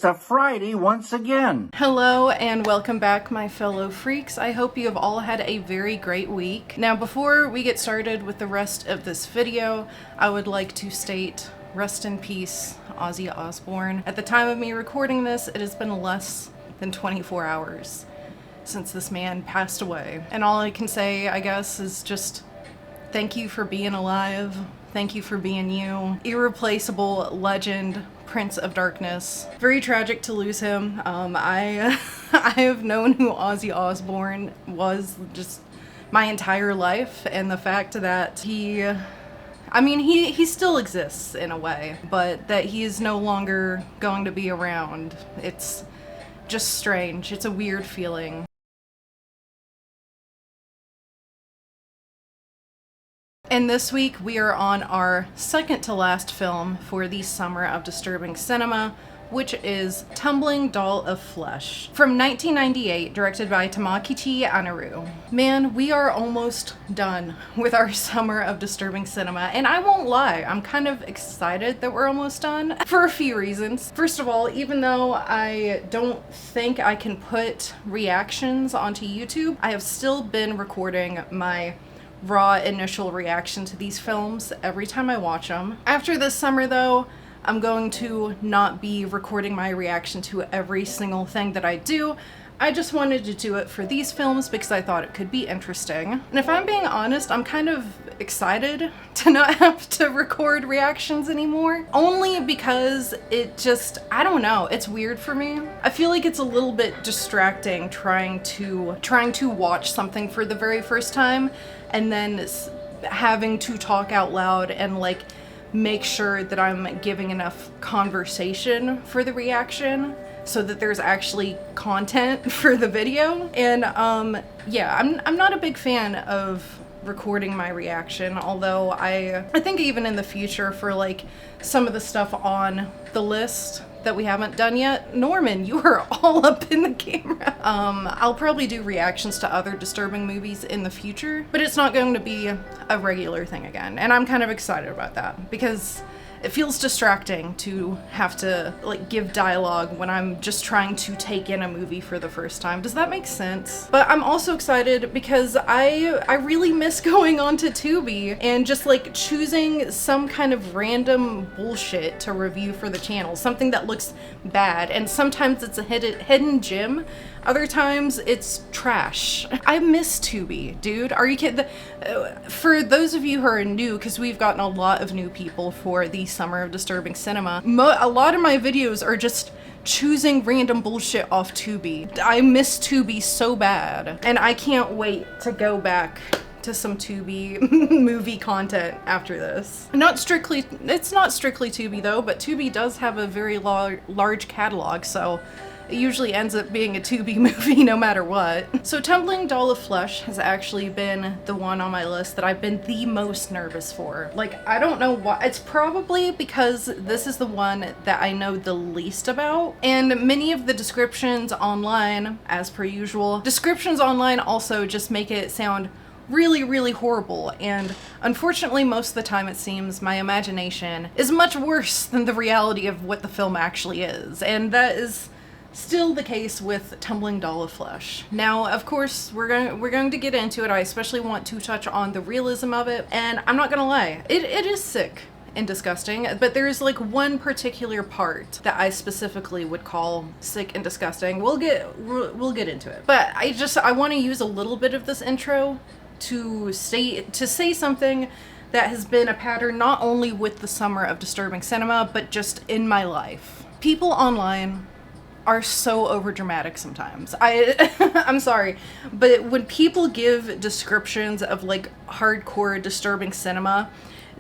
It's a Friday once again. Hello and welcome back, my fellow freaks. I hope you have all had a very great week. Now, before we get started with the rest of this video, I would like to state rest in peace, Ozzy Osbourne. At the time of me recording this, it has been less than 24 hours since this man passed away. And all I can say, I guess, is just thank you for being alive. Thank you for being you. Irreplaceable legend, Prince of Darkness. Very tragic to lose him. I have known who Ozzy Osbourne was just my entire life, and the fact that he still exists in a way, but that he is no longer going to be around. It's just strange. It's a weird feeling. And this week we are on our second to last film for the summer of disturbing cinema, which is Tumbling Doll of Flesh from 1998, directed by Tamakichi Anaru. Man, we are almost done with our summer of disturbing cinema, and I won't lie, I'm kind of excited that we're almost done for a few reasons. First of all, even though I don't think I can put reactions onto YouTube, I have still been recording my raw initial reaction to these films every time I watch them. After this summer though, I'm going to not be recording my reaction to every single thing that I do. I just wanted to do it for these films because I thought it could be interesting. And if I'm being honest, I'm kind of excited to not have to record reactions anymore. Only because it just, I don't know, it's weird for me. I feel like it's a little bit distracting trying to watch something for the very first time and then having to talk out loud and like make sure that I'm giving enough conversation for the reaction so that there's actually content for the video. And yeah, I'm not a big fan of recording my reaction, although I think even in the future for like some of the stuff on the list that we haven't done yet. Norman, you are all up in the camera. I'll probably do reactions to other disturbing movies in the future, but it's not going to be a regular thing again. And I'm kind of excited about that because it feels distracting to have to like give dialogue when I'm just trying to take in a movie for the first time. Does that make sense? But I'm also excited because I really miss going onto Tubi and just like choosing some kind of random bullshit to review for the channel, something that looks bad, and sometimes it's a hidden gem. Other times it's trash. I miss Tubi, dude. Are you kidding? For those of you who are new, because we've gotten a lot of new people for the summer of disturbing cinema, a lot of my videos are just choosing random bullshit off Tubi. I miss Tubi so bad, and I can't wait to go back to some Tubi movie content after this. It's not strictly Tubi though, but Tubi does have a very large catalog, so it usually ends up being a Tubi movie no matter what. So Tumbling Doll of Flesh has actually been the one on my list that I've been the most nervous for. Like, I don't know why. It's probably because this is the one that I know the least about. And many of the descriptions online, as per usual, descriptions online also just make it sound really, really horrible, and unfortunately most of the time it seems my imagination is much worse than the reality of what the film actually is, and that is still the case with Tumbling Doll of Flesh. Now, of course, we're going to get into it. I especially want to touch on the realism of it, and I'm not gonna lie, it is sick and disgusting, but there's like one particular part that I specifically would call sick and disgusting. We'll get into it, but I want to use a little bit of this intro to say something that has been a pattern not only with the summer of disturbing cinema, but just in my life. People online are so overdramatic sometimes. I'm sorry, but when people give descriptions of like hardcore disturbing cinema,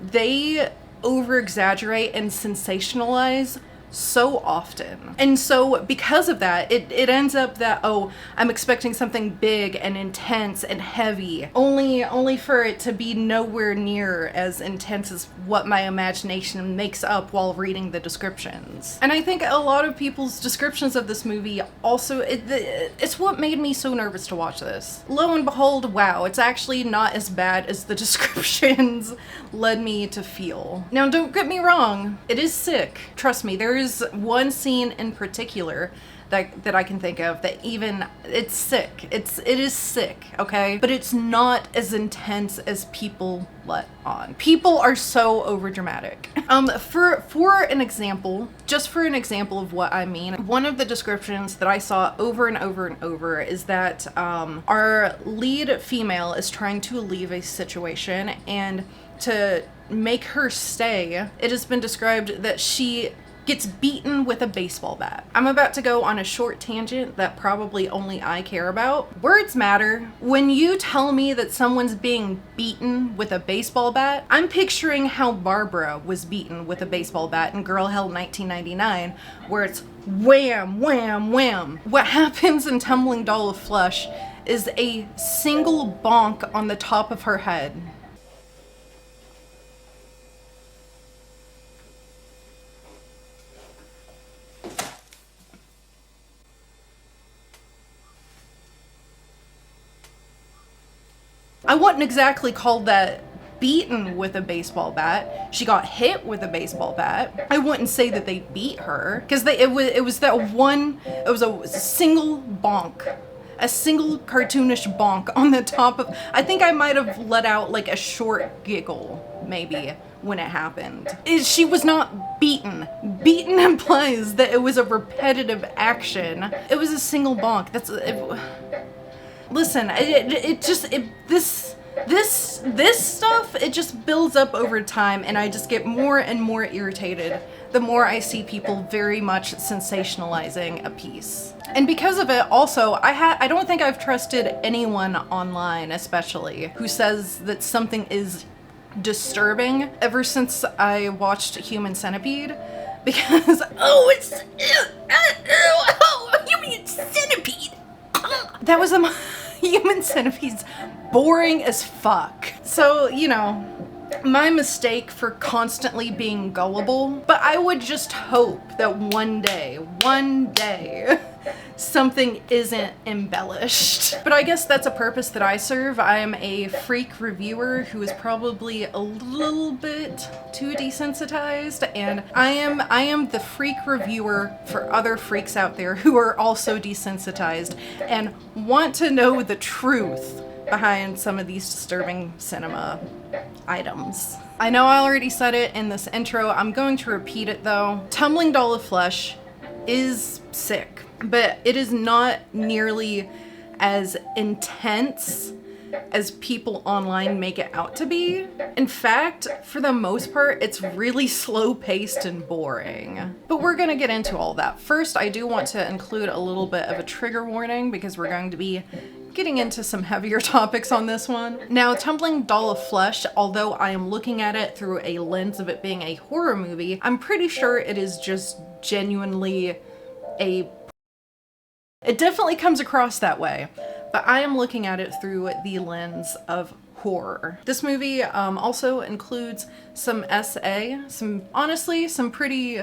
they over-exaggerate and sensationalize so often. And so because of that, it ends up that, oh, I'm expecting something big and intense and heavy, only for it to be nowhere near as intense as what my imagination makes up while reading the descriptions. And I think a lot of people's descriptions of this movie also, it's what made me so nervous to watch this. Lo and behold, wow, it's actually not as bad as the descriptions led me to feel. Now, don't get me wrong, it is sick. Trust me, there There's one scene in particular that I can think of that even, it's sick. It is sick, okay? But it's not as intense as people let on. People are so overdramatic. For an example, just for an example of what I mean, one of the descriptions that I saw over and over and over is that our lead female is trying to leave a situation, and to make her stay, it has been described that she gets beaten with a baseball bat. I'm about to go on a short tangent that probably only I care about. Words matter. When you tell me that someone's being beaten with a baseball bat, I'm picturing how Barbara was beaten with a baseball bat in Girl Hell 1999, where it's wham, wham, wham. What happens in Tumbling Doll of Flesh is a single bonk on the top of her head. I wouldn't exactly call that beaten with a baseball bat. She got hit with a baseball bat. I wouldn't say that they beat her, because it was a single bonk. A single cartoonish bonk on the top of, I think I might have let out like a short giggle, maybe, when it happened. She was not beaten. Beaten implies that it was a repetitive action. It was a single bonk. Listen, this stuff, it just builds up over time, and I just get more and more irritated the more I see people very much sensationalizing a piece. And because of it, also, I don't think I've trusted anyone online, especially, who says that something is disturbing ever since I watched Human Centipede, because, Human Centipede! That was Human Centipede's boring as fuck. So, you know, my mistake for constantly being gullible, but I would just hope that one day, something isn't embellished. But I guess that's a purpose that I serve. I am a freak reviewer who is probably a little bit too desensitized, and I am the freak reviewer for other freaks out there who are also desensitized and want to know the truth behind some of these disturbing cinema items. I know I already said it in this intro. I'm going to repeat it though. Tumbling Doll of Flesh is sick, but it is not nearly as intense as people online make it out to be. In fact, for the most part, it's really slow-paced and boring. But we're gonna get into all that. First, I do want to include a little bit of a trigger warning, because we're going to be getting into some heavier topics on this one. Now, Tumbling Doll of Flesh, although I am looking at it through a lens of it being a horror movie, I'm pretty sure it is just genuinely it definitely comes across that way, but I am looking at it through the lens of horror. This movie also includes some SA, some pretty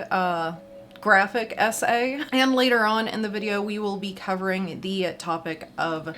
graphic SA, and later on in the video we will be covering the topic of,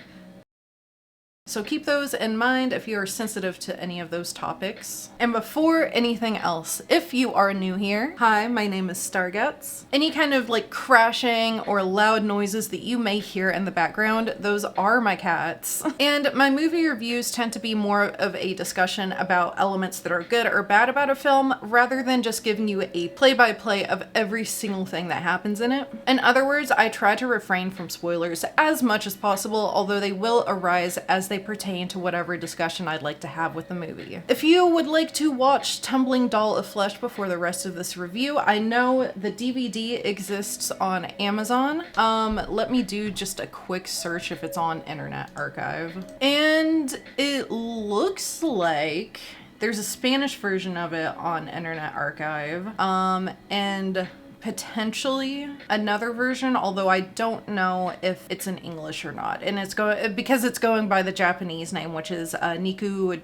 so keep those in mind if you are sensitive to any of those topics. And before anything else, if you are new here, hi, my name is STARGUTZZZ. Any kind of like crashing or loud noises that you may hear in the background, those are my cats. And my movie reviews tend to be more of a discussion about elements that are good or bad about a film, rather than just giving you a play-by-play of every single thing that happens in it. In other words, I try to refrain from spoilers as much as possible, although they will arise as they pertain to whatever discussion I'd like to have with the movie. If you would like to watch Tumbling Doll of Flesh before the rest of this review, I know the DVD exists on Amazon. Let me do just a quick search if it's on Internet Archive. And it looks like there's a Spanish version of it on Internet Archive, and potentially another version, although I don't know if it's in English or not. And it's because it's going by the Japanese name, which is Niku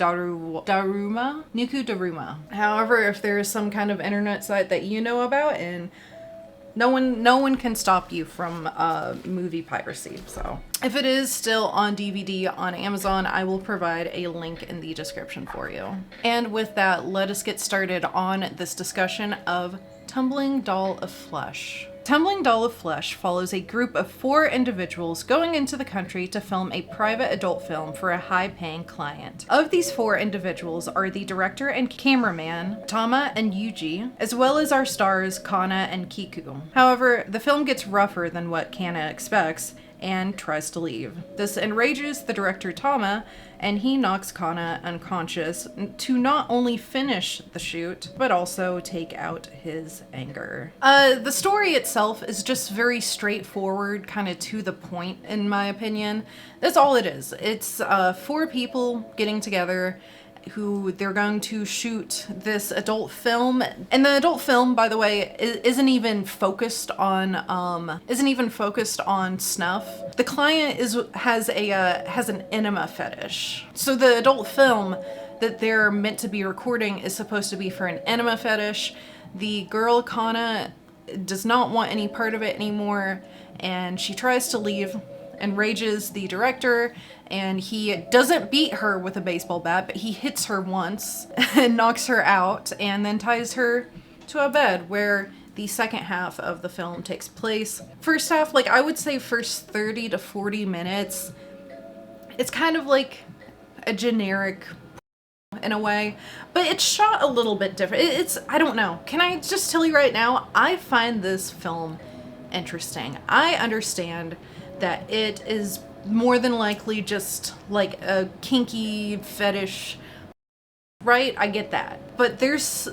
Daruma. However, if there is some kind of internet site that you know about, and no one can stop you from movie piracy. So if it is still on DVD on Amazon, I will provide a link in the description for you. And with that, let us get started on this discussion of Tumbling Doll of Flesh. Tumbling Doll of Flesh follows a group of 4 individuals going into the country to film a private adult film for a high-paying client. Of these 4 individuals are the director and cameraman, Tama and Yuji, as well as our stars, Kana and Kiku. However, the film gets rougher than what Kana expects and tries to leave. This enrages the director Tama, and he knocks Kana unconscious to not only finish the shoot, but also take out his anger. The story itself is just very straightforward, kind of to the point, in my opinion. That's all it is. It's 4 people getting together who they're going to shoot this adult film, and the adult film, by the way, isn't even focused on snuff. The client has an enema fetish, so the adult film that they're meant to be recording is supposed to be for an enema fetish. The girl Kana does not want any part of it anymore, and she tries to leave, enrages the director, and he doesn't beat her with a baseball bat, but he hits her once and knocks her out, and then ties her to a bed where the second half of the film takes place. First half, like I would say first 30 to 40 minutes, it's kind of like a generic in a way, but it's shot a little bit different. I don't know. Can I just tell you right now, I find this film interesting. I understand that it is more than likely just like a kinky fetish, right? I get that. But there's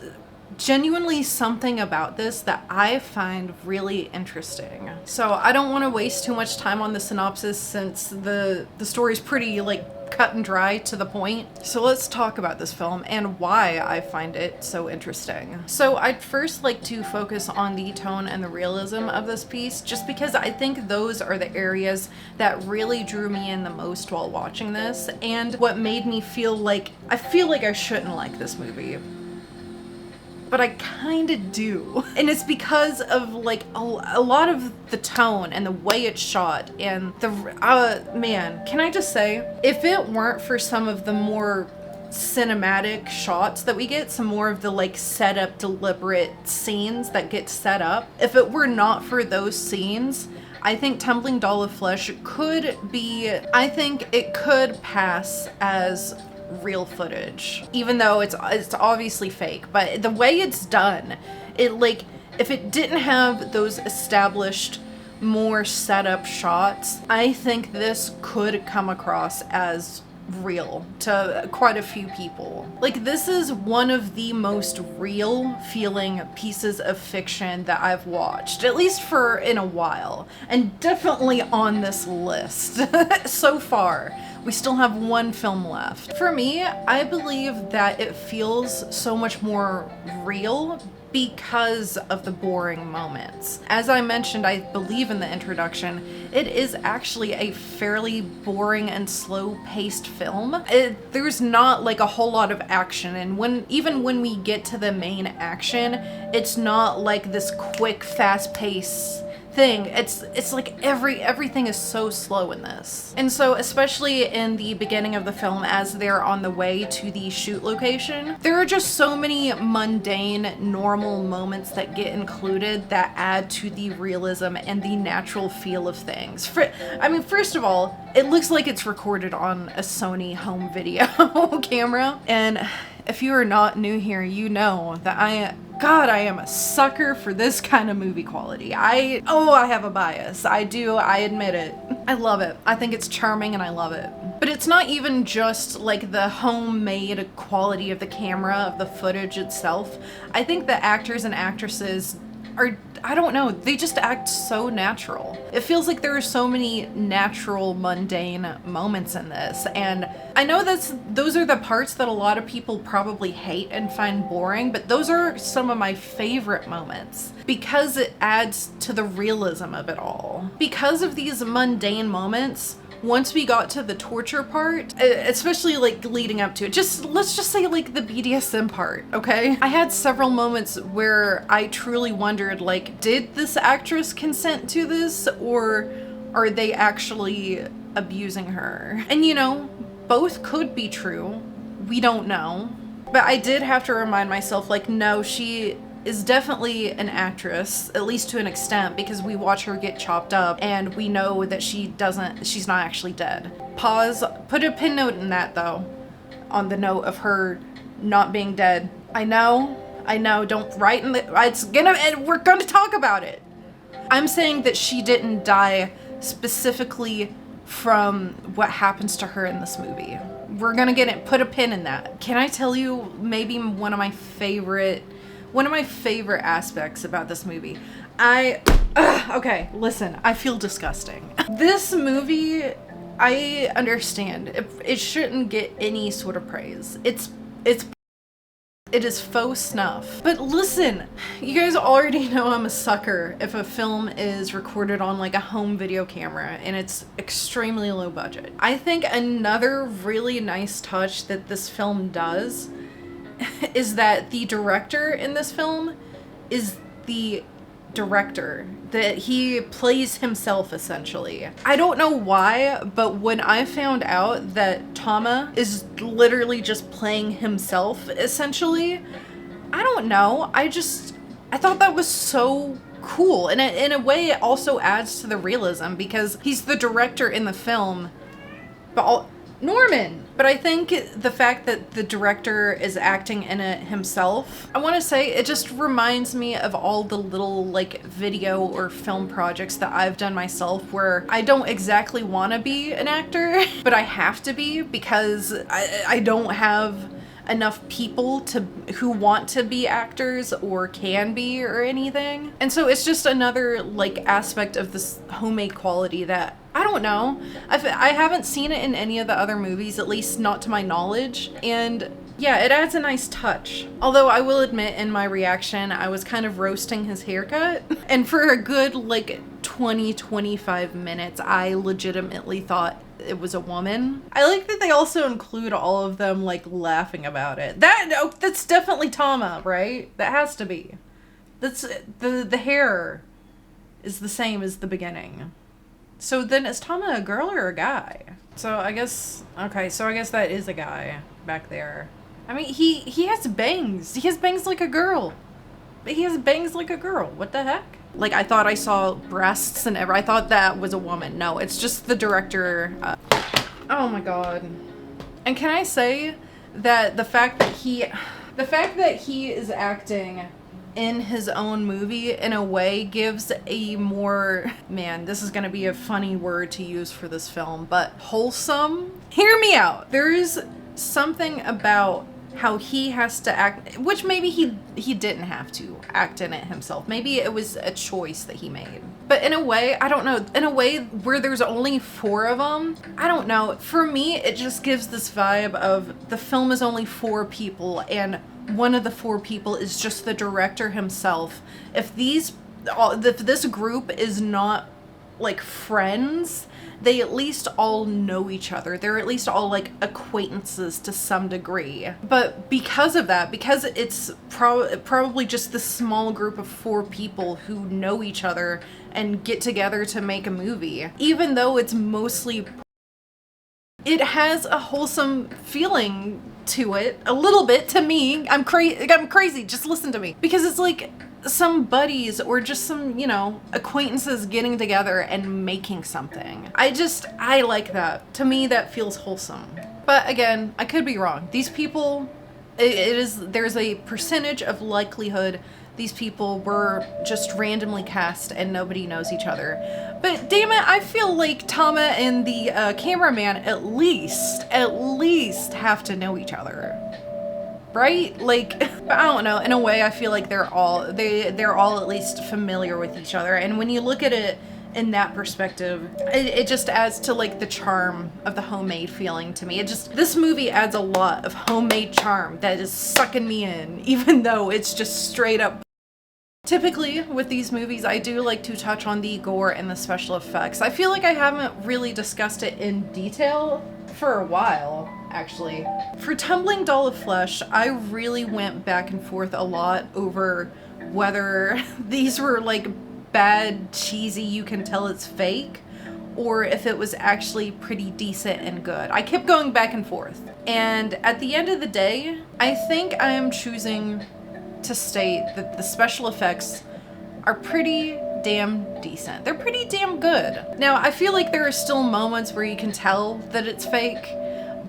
genuinely something about this that I find really interesting. So I don't want to waste too much time on the synopsis since the story's pretty like cut and dry to the point. So let's talk about this film and why I find it so interesting. So I'd first like to focus on the tone and the realism of this piece, just because I think those are the areas that really drew me in the most while watching this, and what made me feel like I shouldn't like this movie, but I kind of do. And it's because of like a lot of the tone and the way it's shot, and the man, can I just say, if it weren't for some of the more cinematic shots that we get, some more of the like set up deliberate scenes that get set up, if it were not for those scenes, I think Tumbling Doll of Flesh could pass as real footage, even though it's obviously fake. But the way it's done, it like, if it didn't have those established, more set up shots, I think this could come across as real to quite a few people. Like, this is one of the most real feeling pieces of fiction that I've watched, at least for in a while, and definitely on this list so far. We still have 1 film left. For me, I believe that it feels so much more real because of the boring moments. As I mentioned, I believe in the introduction, it is actually a fairly boring and slow-paced film. There's not like a whole lot of action, and even when we get to the main action, it's not like this quick, fast-paced thing. It's like everything is so slow in this. And so especially in the beginning of the film, as they're on the way to the shoot location, there are just so many mundane, normal moments that get included that add to the realism and the natural feel of things. First of all, it looks like it's recorded on a Sony home video camera. And if you are not new here, you know that I am a sucker for this kind of movie quality. I have a bias. I admit it. I love it. I think it's charming and I love it. But it's not even just like the homemade quality of the camera, of the footage itself. I think the actors and actresses are, I don't know, they just act so natural. It feels like there are so many natural, mundane moments in this, and I know those are the parts that a lot of people probably hate and find boring, but those are some of my favorite moments because it adds to the realism of it all. Because of these mundane moments, once we got to the torture part, especially like leading up to it, let's just say like the BDSM part, okay? I had several moments where I truly wondered, like, did this actress consent to this, or are they actually abusing her? And you know, both could be true. We don't know. But I did have to remind myself, like, no, she is definitely an actress, at least to an extent, because we watch her get chopped up and we know that she's not actually dead. Pause, put a pin note in that though, on the note of her not being dead. I know, don't write in the, we're gonna talk about it. I'm saying that she didn't die specifically from what happens to her in this movie. We're gonna get it, put a pin in that. Can I tell you maybe one of my favorite aspects about this movie? Okay, listen, I feel disgusting. This movie, I understand, it shouldn't get any sort of praise. It is faux snuff. But listen, you guys already know I'm a sucker if a film is recorded on like a home video camera and it's extremely low budget. I think another really nice touch that this film does is that the director in this film is the director, that he plays himself essentially. I don't know why, but when I found out that Tama is literally just playing himself essentially, I don't know, I thought that was so cool, and in a way it also adds to the realism because he's the director in the film, but Norman. But I think the fact that the director is acting in it himself, I want to say it just reminds me of all the little like video or film projects that I've done myself where I don't exactly want to be an actor, but I have to be because I don't have enough people who want to be actors or can be or anything. And so it's just another like aspect of this homemade quality that I don't know. I haven't seen it in any of the other movies, at least not to my knowledge. And yeah, it adds a nice touch. Although I will admit in my reaction, I was kind of roasting his haircut. And for a good like 20-25 minutes, I legitimately thought it was a woman. I like that they also include all of them like laughing about it. That's definitely Tama, right? That has to be. That's the hair is the same as the beginning. So then is Tama a girl or a guy? So I guess that is a guy back there. I mean, he has bangs. He has bangs like a girl. But he has bangs like a girl. What the heck? Like, I thought I saw breasts and I thought that was a woman. No, it's just the director. Oh my god. And can I say that the fact that he is acting in his own movie in a way gives a more, man, this is gonna be a funny word to use for this film, but wholesome. Hear me out. There is something about how he has to act, which maybe he didn't have to act in it himself. Maybe it was a choice that he made. But in a way, I don't know, in a way where there's only 4 of them, I don't know. For me, it just gives this vibe of the film is only 4 people and one of the 4 people is just the director himself. If this group is not like friends, they at least all know each other. They're at least all like acquaintances to some degree. But because of that, because it's probably just this small group of 4 people who know each other and get together to make a movie, even though it's mostly, it has a wholesome feeling to it, a little bit to me. I'm crazy, just listen to me. Because it's like some buddies or just some, you know, acquaintances getting together and making something. I like that. To me, that feels wholesome. But again, I could be wrong. These people, there's a percentage of likelihood these people were just randomly cast and nobody knows each other. But damn it, I feel like Tama and the cameraman at least have to know each other. Right? Like, I don't know, in a way I feel like they're all at least familiar with each other. And when you look at it in that perspective, it just adds to like the charm of the homemade feeling to me. This movie adds a lot of homemade charm that is sucking me in, even though it's just straight up. Typically with these movies, I do like to touch on the gore and the special effects. I feel like I haven't really discussed it in detail for a while, actually. For Tumbling Doll of Flesh, I really went back and forth a lot over whether these were like bad, cheesy, you can tell it's fake, or if it was actually pretty decent and good. I kept going back and forth. And at the end of the day, I think I am choosing to state that the special effects are pretty damn decent. They're pretty damn good. Now, I feel like there are still moments where you can tell that it's fake,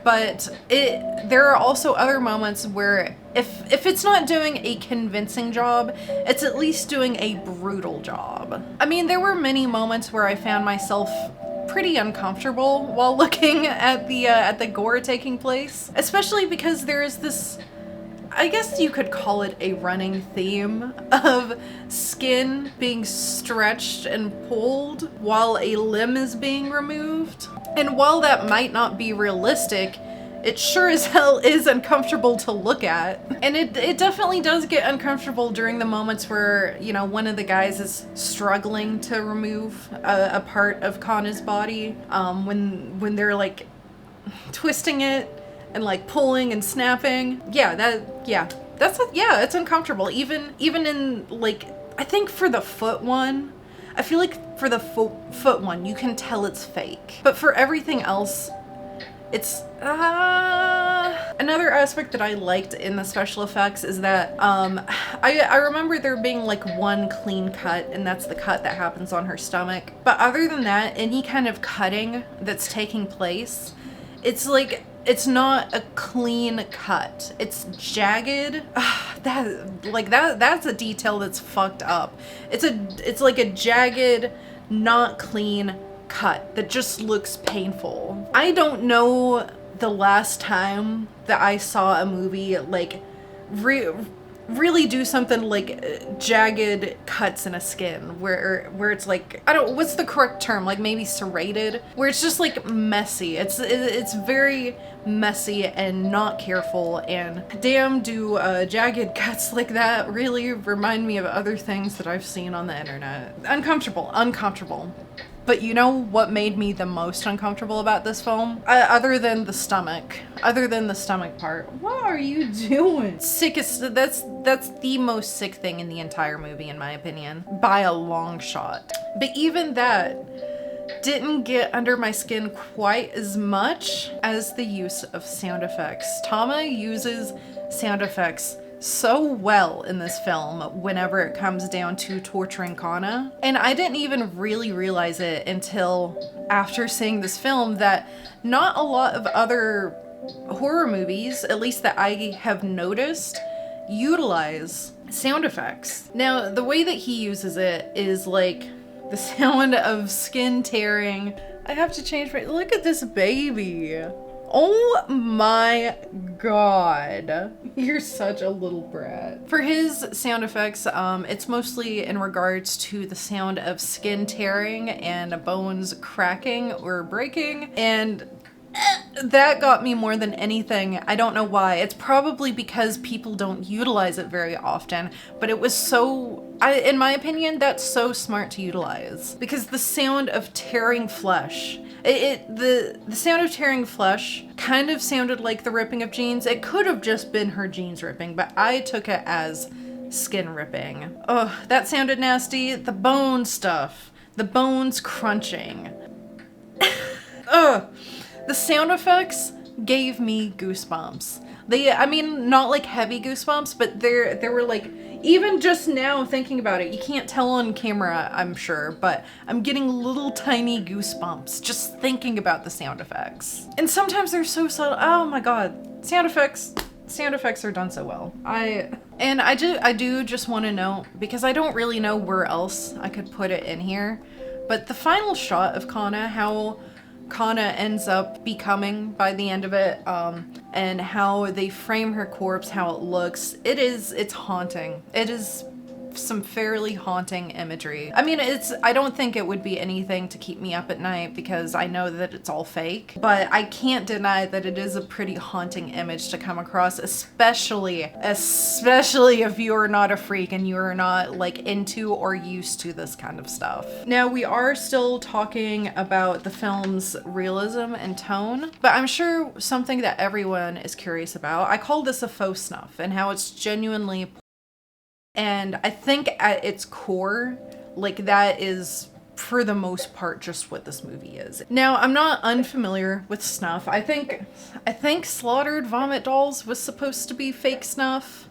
but there are also other moments where if it's not doing a convincing job, it's at least doing a brutal job. I mean, there were many moments where I found myself pretty uncomfortable while looking at the gore taking place, especially because there is this, I guess you could call it a running theme of skin being stretched and pulled while a limb is being removed. And while that might not be realistic, it sure as hell is uncomfortable to look at. And it definitely does get uncomfortable during the moments where, you know, one of the guys is struggling to remove a part of Kana's body, when they're like twisting it and like pulling and snapping. It's uncomfortable. Even in, like, I think for the foot one, I feel like for the foot one, you can tell it's fake. But for everything else, it's another aspect that I liked in the special effects is that I remember there being like one clean cut, and that's the cut that happens on her stomach. But other than that, any kind of cutting that's taking place, it's like, it's not a clean cut. It's jagged. That's a detail that's fucked up. It's like a jagged, not clean cut that just looks painful. I don't know the last time that I saw a movie like really do something like jagged cuts in a skin where it's like, I don't, what's the correct term, like maybe serrated, where it's just like messy. It's very messy and not careful, and damn, do jagged cuts like that really remind me of other things that I've seen on the internet. Uncomfortable. But you know what made me the most uncomfortable about this film? Other than the stomach part. What are you doing? Sickest, that's the most sick thing in the entire movie, in my opinion, by a long shot. But even that didn't get under my skin quite as much as the use of sound effects. Tama uses sound effects so well in this film whenever it comes down to torturing Kana. And I didn't even really realize it until after seeing this film that not a lot of other horror movies, at least that I have noticed, utilize sound effects. Now, the way that he uses it is like the sound of skin tearing. I have to change my, look at this baby. Oh my god. You're such a little brat. For his sound effects, it's mostly in regards to the sound of skin tearing and bones cracking or breaking, and that got me more than anything. I don't know why. It's probably because people don't utilize it very often, but it was so, in my opinion, that's so smart to utilize, because the sound of tearing flesh, the sound of tearing flesh kind of sounded like the ripping of jeans. It could have just been her jeans ripping, but I took it as skin ripping. Ugh, that sounded nasty. The bone stuff, the bones crunching. Ugh. The sound effects gave me goosebumps. I mean, not like heavy goosebumps, but there were like, even just now thinking about it, you can't tell on camera, I'm sure, but I'm getting little tiny goosebumps just thinking about the sound effects. And sometimes they're so subtle. Oh my god. Sound effects are done so well. I do just want to note, because I don't really know where else I could put it in here, but the final shot of Kana, how Kana ends up becoming by the end of it, and how they frame her corpse, how it looks, it's haunting. It is some fairly haunting imagery. I mean, I don't think it would be anything to keep me up at night because I know that it's all fake, but I can't deny that it is a pretty haunting image to come across, especially if you are not a freak and you are not like into or used to this kind of stuff. Now, we are still talking about the film's realism and tone, but I'm sure something that everyone is curious about. I call this a faux snuff, and how it's genuinely, and I think at its core, like, that is for the most part just what this movie is. Now, I'm not unfamiliar with snuff. I think Slaughtered Vomit Dolls was supposed to be fake snuff.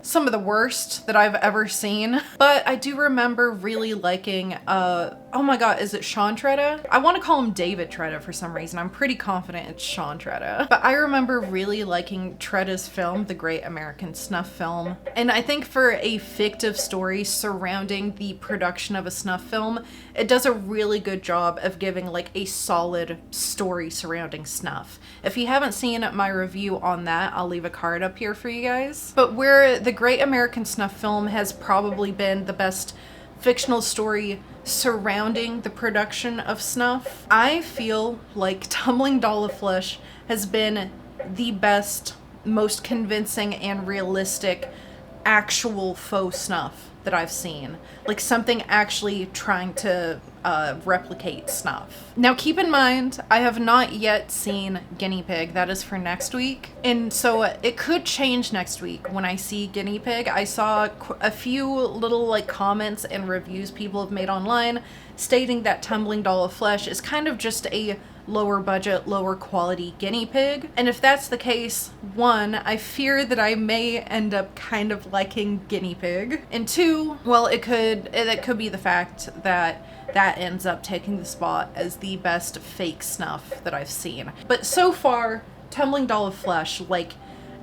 some of the worst that I've ever seen. But I do remember really liking, oh my god, is it Sean Tretta? I want to call him David Tretta for some reason. I'm pretty confident it's Sean Tretta. But I remember really liking Tretta's film, The Great American Snuff Film. And I think for a fictive story surrounding the production of a snuff film, it does a really good job of giving like a solid story surrounding snuff. If you haven't seen my review on that, I'll leave a card up here for you guys. But where The Great American Snuff Film has probably been the best fictional story surrounding the production of snuff, I feel like Tumbling Doll of Flesh has been the best, most convincing and realistic actual faux snuff that I've seen. Like something actually trying to replicate snuff. Now keep in mind, I have not yet seen Guinea Pig. That is for next week. And so it could change next week when I see Guinea Pig. I saw a few little like comments and reviews people have made online stating that Tumbling Doll of Flesh is kind of just a lower budget, lower quality guinea pig. And if that's the case, one, I fear that I may end up kind of liking Guinea Pig. And two, well, it could be the fact that that ends up taking the spot as the best fake snuff that I've seen. But so far, Tumbling Doll of Flesh, like,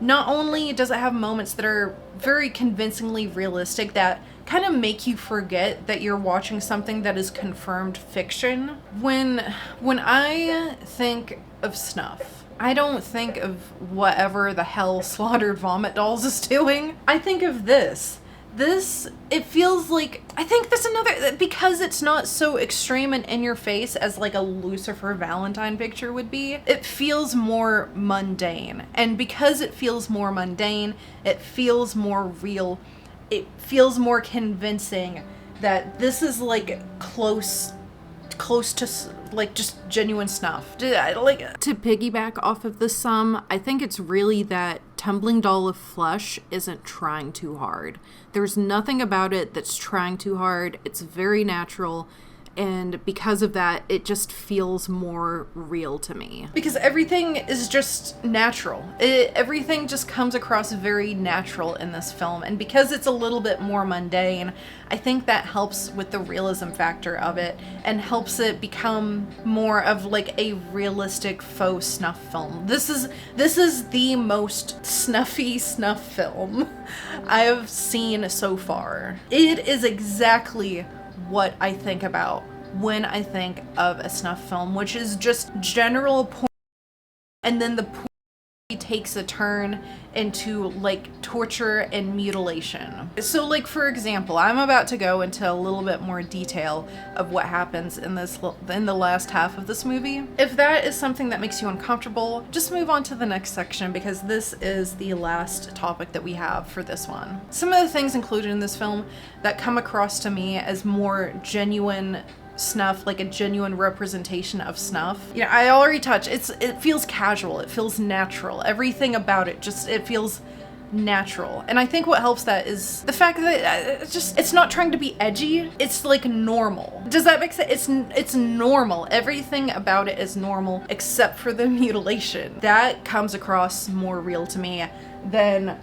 not only does it have moments that are very convincingly realistic that kind of make you forget that you're watching something that is confirmed fiction. When I think of snuff, I don't think of whatever the hell Slaughtered Vomit Dolls is doing. I think of this. It feels like, I think that's another, because it's not so extreme and in your face as like a Lucifer Valentine picture would be, it feels more mundane. And because it feels more mundane, it feels more real, it feels more convincing that this is like close to like just genuine snuff. Like, to piggyback off of the sum, I think it's really that Tumbling Doll of Flesh isn't trying too hard. There's nothing about it that's trying too hard. It's very natural. And because of that, it just feels more real to me. Because everything is just natural. Everything just comes across very natural in this film. And because it's a little bit more mundane, I think that helps with the realism factor of it and helps it become more of like a realistic faux snuff film. This is the most snuffy snuff film I have seen so far. It is exactly what I think about when I think of a snuff film, which is just general porn, and then the porn takes a turn into like torture and mutilation. So like, for example, I'm about to go into a little bit more detail of what happens in the last half of this movie. If that is something that makes you uncomfortable, just move on to the next section, because this is the last topic that we have for this one. Some of the things included in this film that come across to me as more genuine snuff, like a genuine representation of snuff. You know, I already touched, it feels casual, it feels natural. Everything about it it feels natural. And I think what helps that is the fact that it's not trying to be edgy, it's like normal. Does that make sense? It's normal. Everything about it is normal except for the mutilation. That comes across more real to me than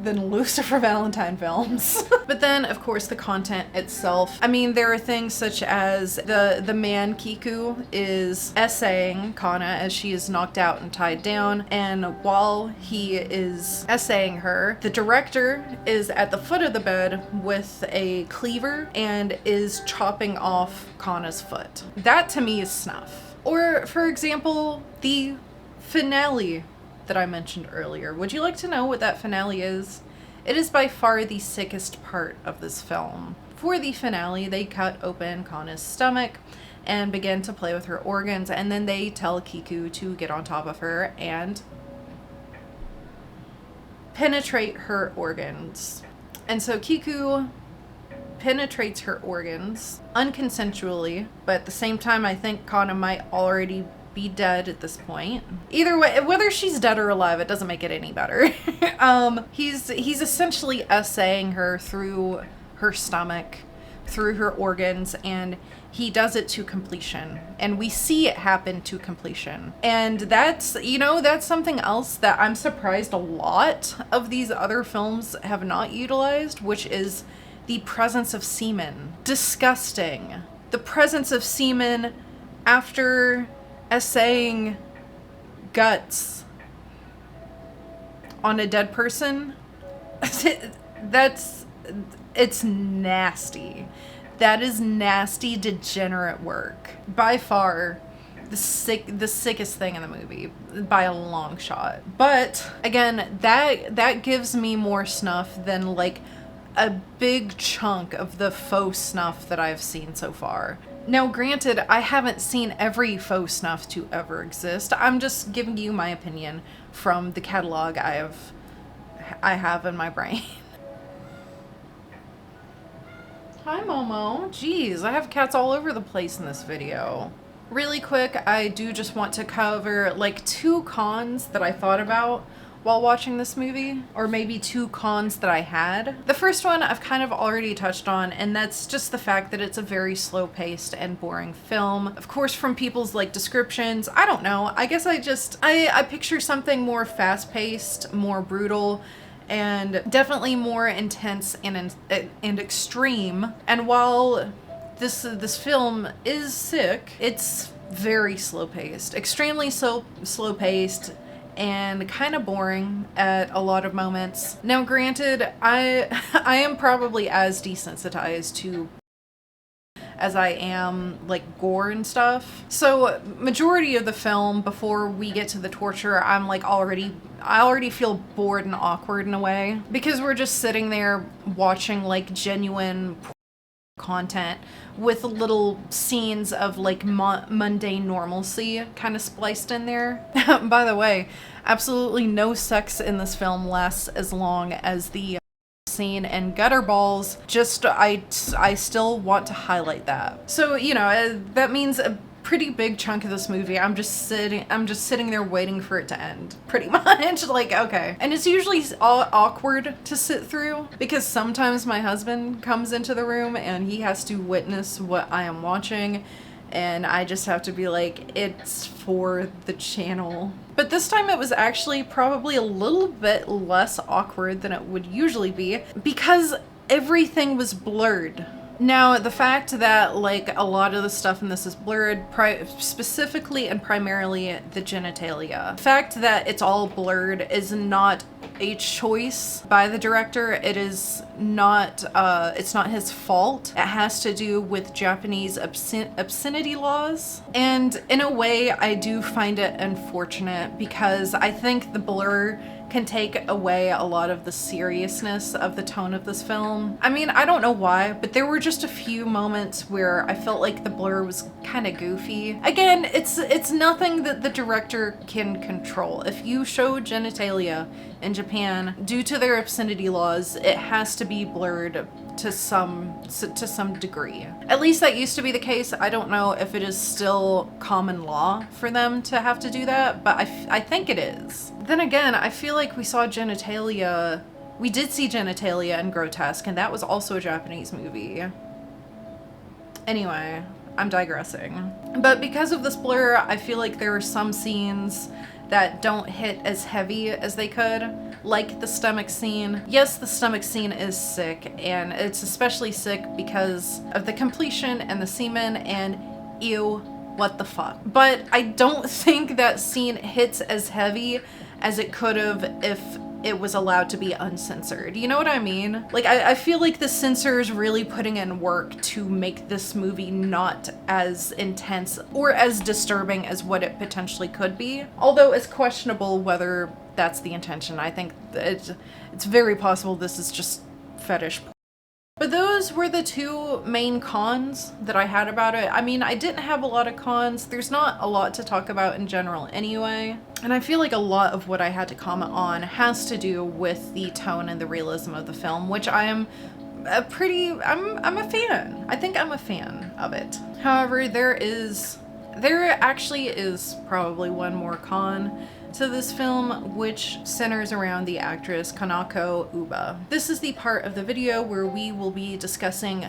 Lucifer Valentine films. But then, of course, the content itself. I mean, there are things such as the man Kiku is essaying Kana as she is knocked out and tied down, and while he is essaying her, the director is at the foot of the bed with a cleaver and is chopping off Kana's foot. That to me is snuff. Or, for example, the finale that I mentioned earlier. Would you like to know what that finale is? It is by far the sickest part of this film. For the finale, they cut open Kana's stomach and begin to play with her organs, and then they tell Kiku to get on top of her and penetrate her organs. And so Kiku penetrates her organs unconsensually, but at the same time, I think Kana might already be dead at this point. Either way, whether she's dead or alive, it doesn't make it any better. He's essentially essaying her through her stomach through her organs, and he does it to completion, and we see it happen to completion. And that's, you know, that's something else that I'm surprised a lot of these other films have not utilized, which is the presence of semen. Disgusting. The presence of semen after essaying guts on a dead person. It's nasty. That is nasty, degenerate work. By far, the sickest thing in the movie, by a long shot. But again, that gives me more snuff than like a big chunk of the faux snuff that I've seen so far. Now, granted, I haven't seen every faux snuff to ever exist. I'm just giving you my opinion from the catalog I have in my brain. Hi, Momo. Jeez, I have cats all over the place in this video. Really quick, I do just want to cover like 2 cons that I thought about while watching this movie, or maybe 2 cons that I had. The first one I've kind of already touched on, and that's just the fact that it's a very slow-paced and boring film. Of course, from people's like descriptions, I don't know, I guess I picture something more fast-paced, more brutal, and definitely more intense and extreme. And while this film is sick, it's very slow-paced, extremely slow-paced, and kind of boring at a lot of moments. Now, granted, I am probably as desensitized to as I am like gore and stuff. So majority of the film, before we get to the torture, I'm like I already feel bored and awkward in a way, because we're just sitting there watching like genuine content with little scenes of like mundane normalcy kind of spliced in there. By the way, absolutely no sex in this film lasts as long as the scene and gutter balls. Just I still want to highlight that. So, you know, that means a pretty big chunk of this movie I'm just sitting there waiting for it to end, pretty much. Like, okay. And it's usually awkward to sit through, because sometimes my husband comes into the room and he has to witness what I am watching, and I just have to be like, it's for the channel. But this time it was actually probably a little bit less awkward than it would usually be, because everything was blurred. Now, the fact that like a lot of the stuff in this is blurred, specifically and primarily the genitalia. The fact that it's all blurred is not a choice by the director. It is not, it's not his fault. It has to do with Japanese obscenity laws. And in a way, I do find it unfortunate, because I think the blur can take away a lot of the seriousness of the tone of this film. I mean, I don't know why, but there were just a few moments where I felt like the blur was kind of goofy. Again, it's nothing that the director can control. If you show genitalia in Japan, due to their obscenity laws, it has to be blurred to some degree. At least that used to be the case. I don't know if it is still common law for them to have to do that, but I think it is. Then again, I feel like we saw genitalia. We did see genitalia in Grotesque, and that was also a Japanese movie. Anyway, I'm digressing. But because of this blur, I feel like there are some scenes that don't hit as heavy as they could, like the stomach scene. Yes, the stomach scene is sick, and it's especially sick because of the completion and the semen, and ew, what the fuck. But I don't think that scene hits as heavy as it could have if it was allowed to be uncensored. You know what I mean? Like, I feel like the censors really putting in work to make this movie not as intense or as disturbing as what it potentially could be. Although it's questionable whether that's the intention. I think it's very possible this is just fetish. But those were the 2 main cons that I had about it. I mean, I didn't have a lot of cons. There's not a lot to talk about in general anyway. And I feel like a lot of what I had to comment on has to do with the tone and the realism of the film, which I am I'm a fan. I think I'm a fan of it. However, there actually is probably one more con to this film, which centers around the actress Kanako Ooba. This is the part of the video where we will be discussing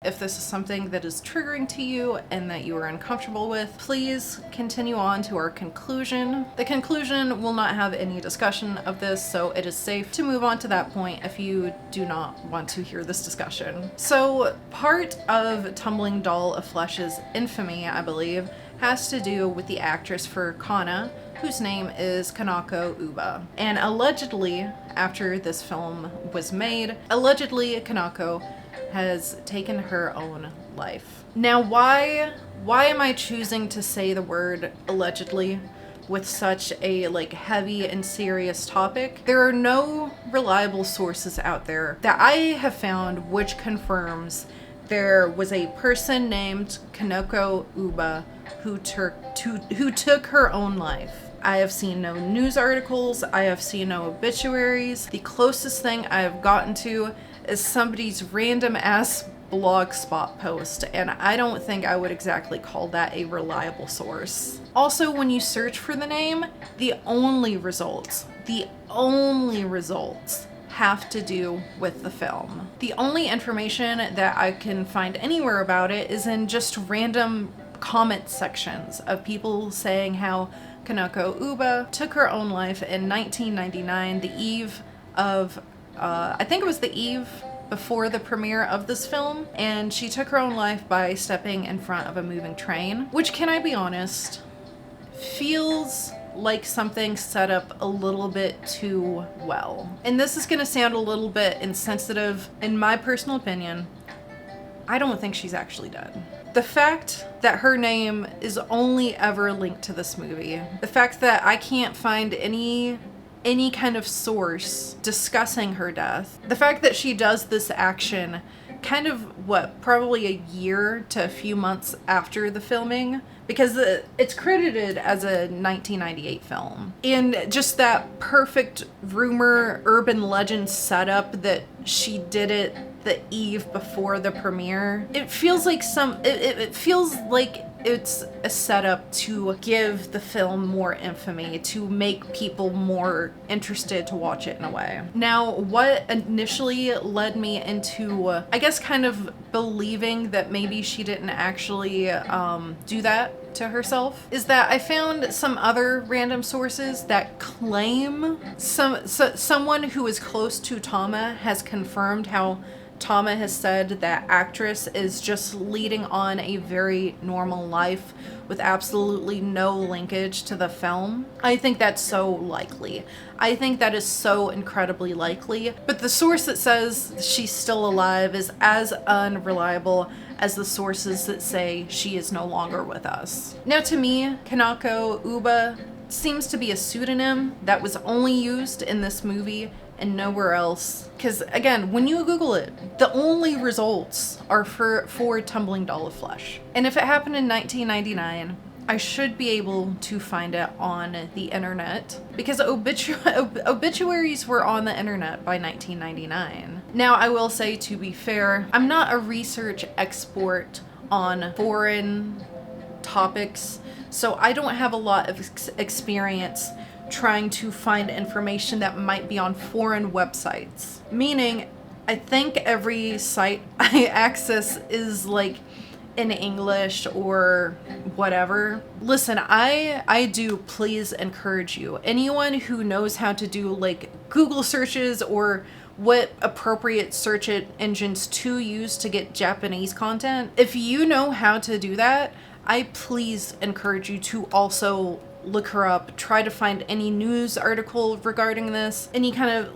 If this is something that is triggering to you and that you are uncomfortable with, please continue on to our conclusion. The conclusion will not have any discussion of this, so it is safe to move on to that point if you do not want to hear this discussion. So part of Tumbling Doll of Flesh's infamy, I believe, has to do with the actress for Kana, whose name is Kanako Ooba. And allegedly, after this film was made, allegedly Kanako has taken her own life. Now, why am I choosing to say the word allegedly with such a heavy and serious topic? There are no reliable sources out there that I have found which confirms there was a person named Kanako Ooba who took her own life. I have seen no news articles, I have seen no obituaries. The closest thing I have gotten to is somebody's random ass blogspot post, and I don't think I would exactly call that a reliable source. Also, when you search for the name, the only results have to do with the film. The only information that I can find anywhere about it is in just random comment sections of people saying how Kanako Ooba took her own life in 1999, the eve of, I think it was the eve before the premiere of this film, and she took her own life by stepping in front of a moving train, which, can I be honest, feels like something set up a little bit too well. And this is gonna sound a little bit insensitive. In my personal opinion, I don't think she's actually dead. The fact that her name is only ever linked to this movie, the fact that I can't find any kind of source discussing her death, the fact that she does this action kind of, probably a year to a few months after the filming, because it's credited as a 1998 film. And just that perfect rumor, urban legend setup that she did it the eve before the premiere. It feels like it feels like it's a setup to give the film more infamy, to make people more interested to watch it in a way. Now, what initially led me into, I guess, kind of believing that maybe she didn't actually do that to herself, is that I found some other random sources that claim someone who is close to Tama has confirmed how Tama has said that actress is just leading on a very normal life with absolutely no linkage to the film. I think that's so likely. I think that is so incredibly likely. But the source that says she's still alive is as unreliable as the sources that say she is no longer with us. Now, to me, Kanako Ooba seems to be a pseudonym that was only used in this movie and nowhere else. Because again, when you Google it, the only results are for Tumbling Doll of Flesh. And if it happened in 1999, I should be able to find it on the internet, because obituaries were on the internet by 1999. Now, I will say, to be fair, I'm not a research expert on foreign topics, so I don't have a lot of experience trying to find information that might be on foreign websites. Meaning, I think every site I access is in English or whatever. Listen, I do please encourage you. Anyone who knows how to do Google searches or what appropriate search engines to use to get Japanese content, if you know how to do that, I please encourage you to also look her up, try to find any news article regarding this, any kind of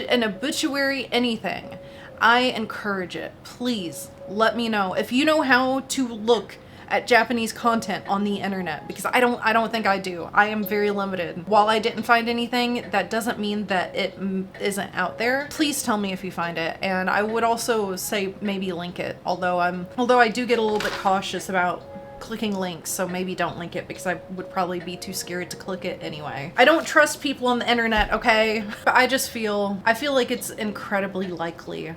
an obituary, anything. I encourage it. Please let me know if you know how to look at Japanese content on the internet, because I don't think I do. I am very limited. While I didn't find anything, that doesn't mean that it isn't out there. Please tell me if you find it, and I would also say maybe link it, although I do get a little bit cautious about clicking links, so maybe don't link it, because I would probably be too scared to click it anyway. I don't trust people on the internet, okay? But I feel like it's incredibly likely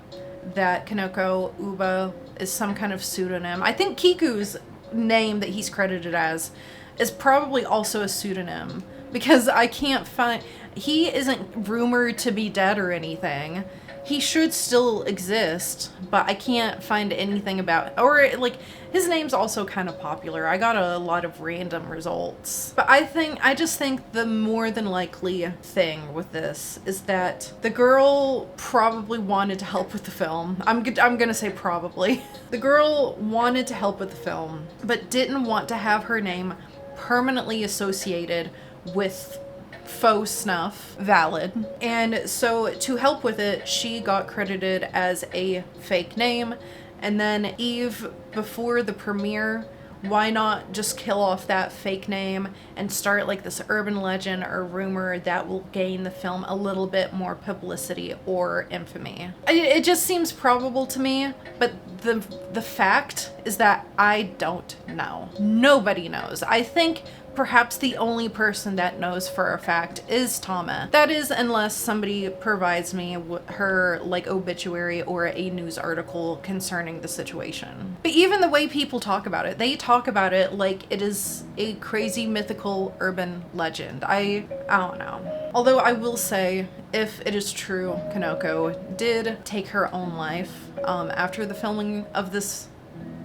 that Kanako Ooba is some kind of pseudonym. I think Kiku's name that he's credited as is probably also a pseudonym, because I can't find, he isn't rumored to be dead or anything. he should still exist, but I can't find anything about, or like, his name's also kind of popular. I got a lot of random results. But I just think the more than likely thing with this is that the girl probably wanted to help with the film. I'm gonna say probably. The girl wanted to help with the film, but didn't want to have her name permanently associated with faux-snuff valid. And so to help with it, she got credited as a fake name. And then Eve, before the premiere, why not just kill off that fake name and start like this urban legend or rumor that will gain the film a little bit more publicity or infamy? It just seems probable to me, but the fact is that I don't know. Nobody knows. I think perhaps the only person that knows for a fact is Tama. That is, unless somebody provides me her like obituary or a news article concerning the situation. But even the way people talk about it, they talk about it like it is a crazy mythical urban legend. I don't know. Although I will say, if it is true, Kanako did take her own life after the filming of this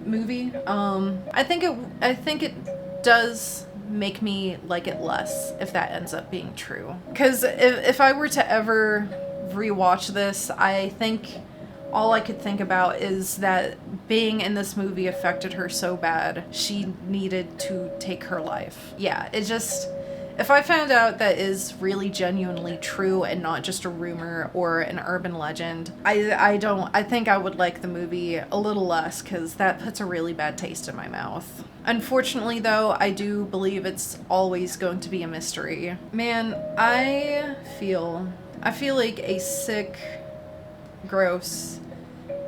movie. I think it does make me like it less if that ends up being true. Because if I were to ever rewatch this, I think all I could think about is that being in this movie affected her so bad she needed to take her life. Yeah, it just, if I found out that is really genuinely true and not just a rumor or an urban legend, I think I would like the movie a little less, because that puts a really bad taste in my mouth. Unfortunately, though, I do believe it's always going to be a mystery. Man, I feel like a sick, gross,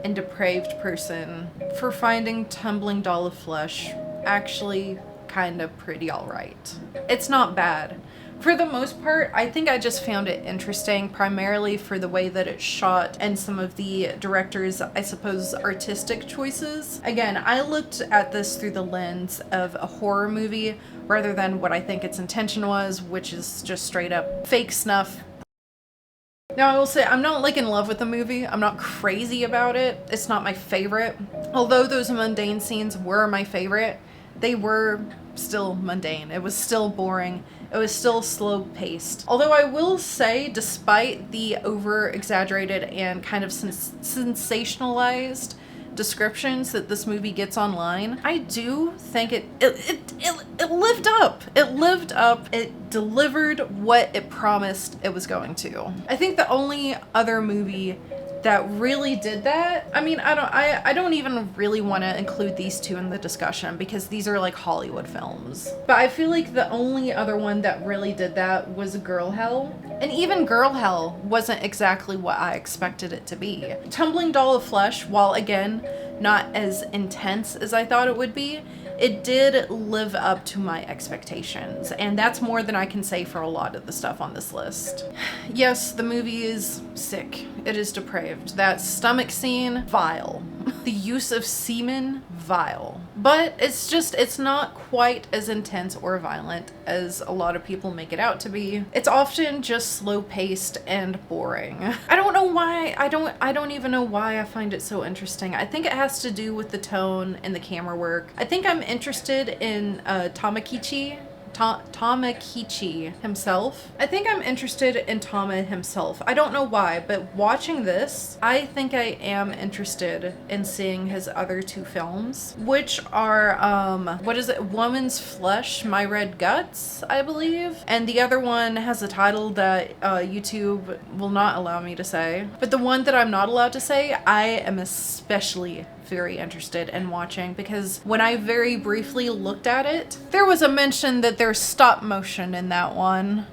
and depraved person for finding Tumbling Doll of Flesh actually kind of pretty alright. It's not bad. For the most part, I think I just found it interesting, primarily for the way that it's shot and some of the director's, I suppose, artistic choices. Again, I looked at this through the lens of a horror movie rather than what I think its intention was, which is just straight up fake snuff. Now, I will say, I'm not like in love with the movie. I'm not crazy about it. It's not my favorite. Although those mundane scenes were my favorite, they were still mundane. It was still boring. It was still slow paced. Although I will say, despite the over exaggerated and kind of sensationalized descriptions that this movie gets online, I do think it lived up. It lived up. It delivered what it promised it was going to. I think the only other movie that really did that, I mean, I don't even really want to include these two in the discussion because these are like Hollywood films. But I feel like the only other one that really did that was Girl Hell. And even Girl Hell wasn't exactly what I expected it to be. Tumbling Doll of Flesh, while again, not as intense as I thought it would be, it did live up to my expectations, and that's more than I can say for a lot of the stuff on this list. Yes, the movie is sick. It is depraved. That stomach scene, vile. The use of semen, vile. But it's not quite as intense or violent as a lot of people make it out to be. It's often just slow-paced and boring. I don't know why. I don't even know why I find it so interesting. I think it has to do with the tone and the camera work. I think I'm interested in Tamakichi himself. I think I'm interested in Tama himself. I don't know why, but watching this, I think I am interested in seeing his other two films, which are, what is it? Woman's Flesh, My Red Guts, I believe. And the other one has a title that YouTube will not allow me to say. But the one that I'm not allowed to say, I am especially very interested in watching, because when I very briefly looked at it, there was a mention that there's stop motion in that one.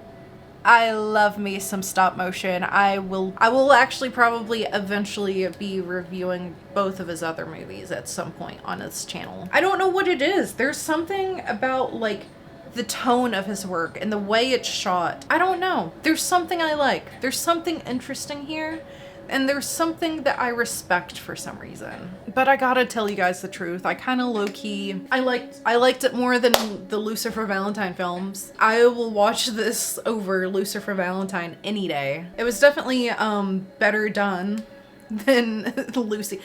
I love me some stop motion. I will actually probably eventually be reviewing both of his other movies at some point on this channel. I don't know what it is. There's something about like the tone of his work and the way it's shot. I don't know. There's something I like. There's something interesting here And there's something that I respect for some reason. But I gotta tell you guys the truth. I kind of low-key, I liked it more than the Lucifer Valentine films. I will watch this over Lucifer Valentine any day. It was definitely better done than Lucy.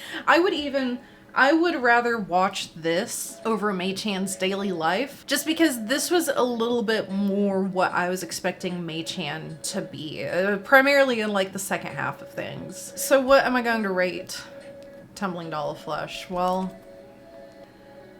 I would rather watch this over Mei-chan's daily life, just because this was a little bit more what I was expecting Mei-chan to be, primarily in like the second half of things. So what am I going to rate Tumbling Doll of Flesh? Well,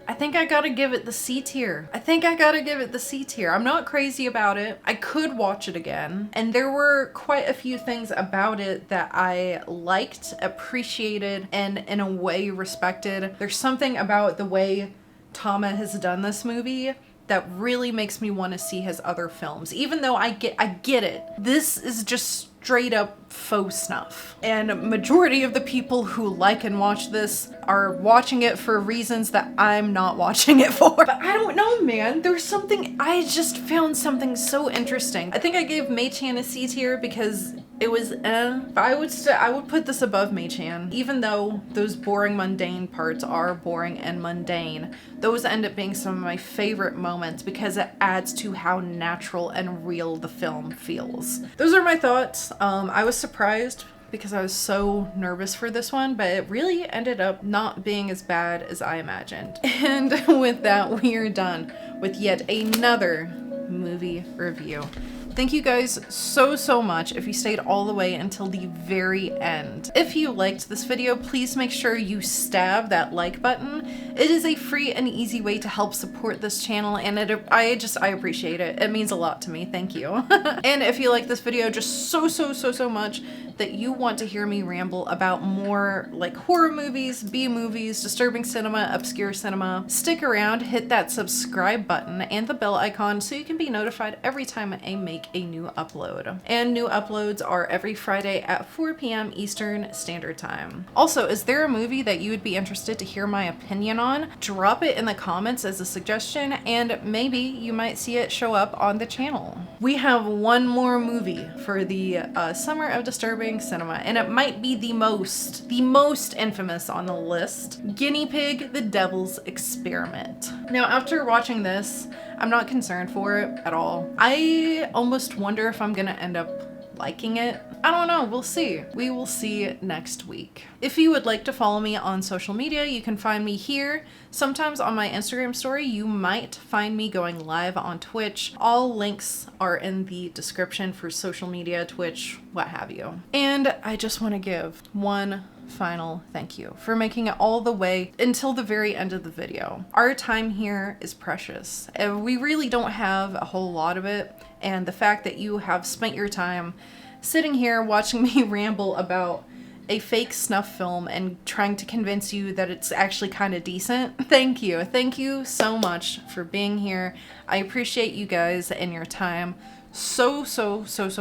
I think I gotta give it the C tier. I'm not crazy about it. I could watch it again. And there were quite a few things about it that I liked, appreciated, and in a way respected. There's something about the way Tama has done this movie that really makes me want to see his other films. Even though I get it. This is just straight up faux snuff. And majority of the people who like and watch this are watching it for reasons that I'm not watching it for. But I don't know, man. There's something, I just found something so interesting. I think I gave Mei-chan a C tier because it was but I would put this above Mei-chan. Even though those boring, mundane parts are boring and mundane, those end up being some of my favorite moments because it adds to how natural and real the film feels. Those are my thoughts. I was surprised because I was so nervous for this one, but it really ended up not being as bad as I imagined. And with that, we are done with yet another movie review. Thank you guys so much if you stayed all the way until the very end. If you liked this video, please make sure you stab that like button. It is a free and easy way to help support this channel, and I appreciate it. It means a lot to me. Thank you. And if you like this video just so much that you want to hear me ramble about more like horror movies, B-movies, disturbing cinema, obscure cinema, stick around, hit that subscribe button and the bell icon so you can be notified every time I make a new upload. And new uploads are every Friday at 4 p.m. Eastern Standard Time. Also, is there a movie that you would be interested to hear my opinion on? Drop it in the comments as a suggestion and maybe you might see it show up on the channel. We have one more movie for the Summer of Disturbing Cinema, and it might be the most infamous on the list. Guinea Pig, The Devil's Experiment. Now, after watching this, I'm not concerned for it at all. I almost wonder if I'm gonna end up liking it. I don't know, we'll see. We will see next week. If you would like to follow me on social media, you can find me here. Sometimes on my Instagram story, you might find me going live on Twitch. All links are in the description for social media, Twitch, what have you. And I just want to give one final thank you for making it all the way until the very end of the video. Our time here is precious. We really don't have a whole lot of it, and the fact that you have spent your time sitting here watching me ramble about a fake snuff film and trying to convince you that it's actually kind of decent. Thank you. Thank you so much for being here. I appreciate you guys and your time so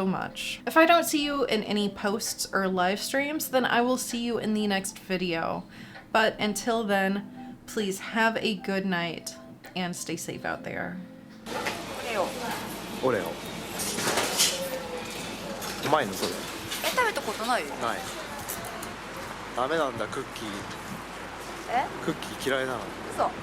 much. If I don't see you in any posts or live streams, then I will see you in the next video. But until then, please have a good night and stay safe out there. Oreo. うまいのそれ。食べたことないよ。ない。ダメなんだクッキー。クッキー嫌いなの。そう。うん。